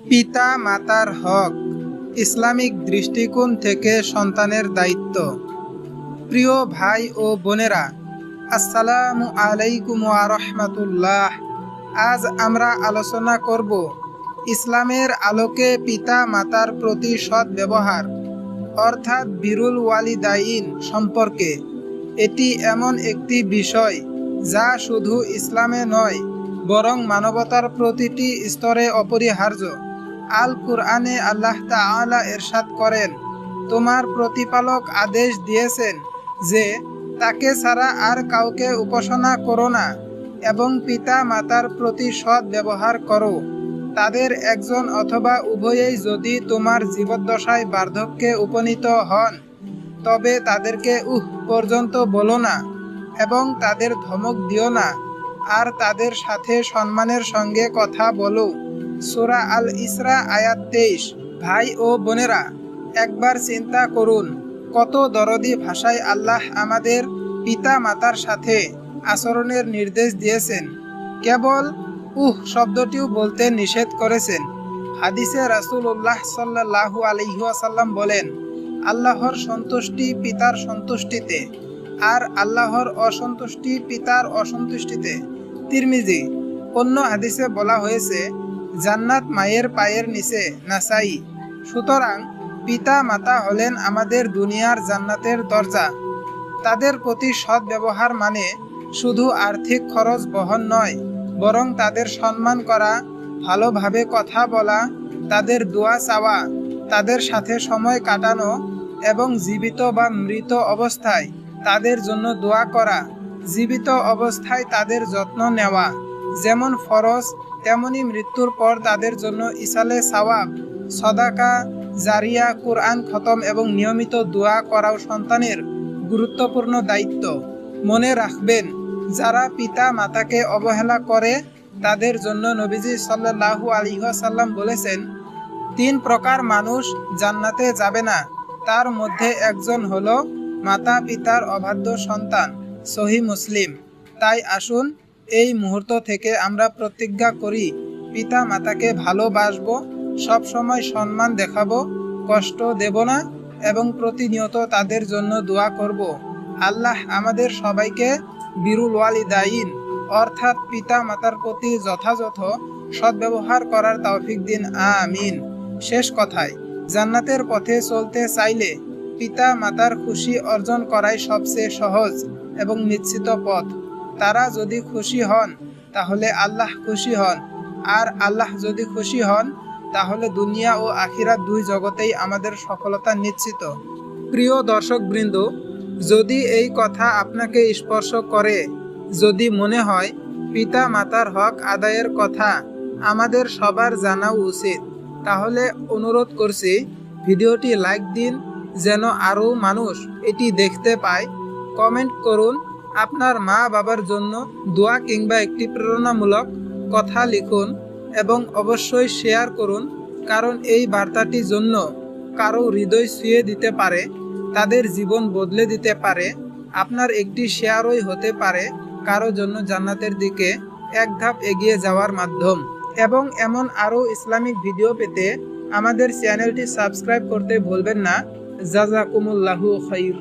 পিতা মাতার হক ইসলামিক দৃষ্টিকোণ থেকে সন্তানের দায়িত্ব। প্রিয় ভাই ও বোনেরা, আসসালামু আলাইকুম ওয়া রাহমাতুল্লাহ। আজ আমরা আলোচনা করব ইসলামের আলোকে পিতা মাতার প্রতি সৎ ব্যবহার অর্থাৎ বিরুল ওয়ালিদাইন সম্পর্কে। এটি এমন একটি বিষয় যা শুধু ইসলামে নয় বরং মানবতার প্রতিটি স্তরে অপরিহার্য। আল কুরআনে আল্লাহ তাআলা ইরশাদ করেন, তোমার প্রতিপালক আদেশ দিয়েছেন যে তাকে ছাড়া আর কাউকে উপাসনা করো না এবং পিতা মাতার প্রতি সৎ ব্যবহার করো। তাদের একজন অথবা উভয়েই যদি তোমার জীবদ্দশায় বার্ধক্যে উপনীত হন তবে তাদেরকে পর্যন্ত বলো না এবং তাদের ধমক দিও না, আর তাদের সাথে সম্মানের সঙ্গে কথা বলো। সূরা আল ইসরা আয়াত 23। ভাই ও বোনেরা, একবার চিন্তা করুন কত দরদি ভাষায় আল্লাহ আমাদের পিতা মাতার সাথে আচরণের নির্দেশ দিয়েছেন। কেবল শব্দটিও বলতে নিষেধ করেছেন। হাদিসে রাসূলুল্লাহ সাল্লাল্লাহু আলাইহি ওয়াসাল্লাম বলেন, আল্লাহর সন্তুষ্টি পিতার সন্তুষ্টিতে আর আল্লাহর অসন্তুষ্টি পিতার অসন্তুষ্টিতে। তিরমিজি। অন্য হাদিসে বলা হয়েছে, জান্নাত মায়ের পায়ের নিচে। নাসাই। সুতরাং পিতা মাতা হলেন আমাদের দুনিয়ার জান্নাতের দরজা। তাদের প্রতি সৎ ব্যবহার মানে শুধু আর্থিক খরচ বহন নয়, বরং তাদের সম্মান করা, ভালোভাবে কথা বলা, তাদের দোয়া চাওয়া, তাদের সাথে সময় কাটানো এবং জীবিত বা মৃত অবস্থায় তাদের জন্য দোয়া করা। জীবিত অবস্থায় তাদের যত্ন নেওয়া যেমন ফরজ, তেমনি মৃত্যুর পর তাদের জন্য ইসালে সাওয়াব, সদাকা জারিয়া, কুরআন খতম এবং নিয়মিত দোয়া করাও সন্তানের গুরুত্বপূর্ণ দায়িত্ব। মনে রাখবেন, যারা পিতা মাতাকে অবহেলা করে তাদের জন্য নবীজি সাল্লাল্লাহু আলাইহি ওয়াসাল্লাম বলেছেন, 3 প্রকার মানুষ জান্নাতে যাবে না, তার মধ্যে একজন হলো মাতা পিতার অবাধ্য সন্তান। সহিহ মুসলিম। তাই আসুন এই মুহূর্ত থেকে আমরা প্রতিজ্ঞা করি, পিতা মাতাকে ভালোবাসবো, সবসময় সম্মান দেখাবো, কষ্ট দেব না এবং প্রতিনিয়ত তাদের জন্য দোয়া করব। আল্লাহ আমাদের সবাইকে বিরুল ওয়ালিদাইন অর্থাৎ পিতা মাতার প্রতি যথাযথ সদ্ব্যবহার করার তৌফিক দিন। আমিন। শেষ কথায়, জান্নাতের পথে চলতে চাইলে পিতা মাতার খুশি অর্জন করাই সবচেয়ে সহজ এবং নিশ্চিত পথ। তারা যদি খুশি হন তাহলে আল্লাহ খুশি হন, আর আল্লাহ যদি খুশি হন তাহলে দুনিয়া ও আখিরাত দুই জগতেই আমাদের সফলতা নিশ্চিত। প্রিয় দর্শকবৃন্দ, যদি এই কথা আপনাকে স্পর্শ করে, যদি মনে হয় পিতা মাতার হক আদায়ের কথা আমাদের সবার জানা উচিত, তাহলে অনুরোধ করছি ভিডিওটি লাইক দিন যেন আরও মানুষ এটি দেখতে পায়। কমেন্ট করুন আপনার মা বাবার জন্য দোয়া কিংবা একটি প্রেরণামূলক কথা লিখুন এবং অবশ্যই শেয়ার করুন, কারণ এই বার্তাটি জন্য কারো হৃদয় ছুঁয়ে দিতে পারে, তাদের জীবন বদলে দিতে পারে। আপনার একটি শেয়ারই হতে পারে কারো জন্য জান্নাতের দিকে এক ধাপ এগিয়ে যাওয়ার মাধ্যম। এবং এমন আরও ইসলামিক ভিডিও পেতে আমাদের চ্যানেলটি সাবস্ক্রাইব করতে ভুলবেন না। জাযাকুমুল্লাহু খাইর।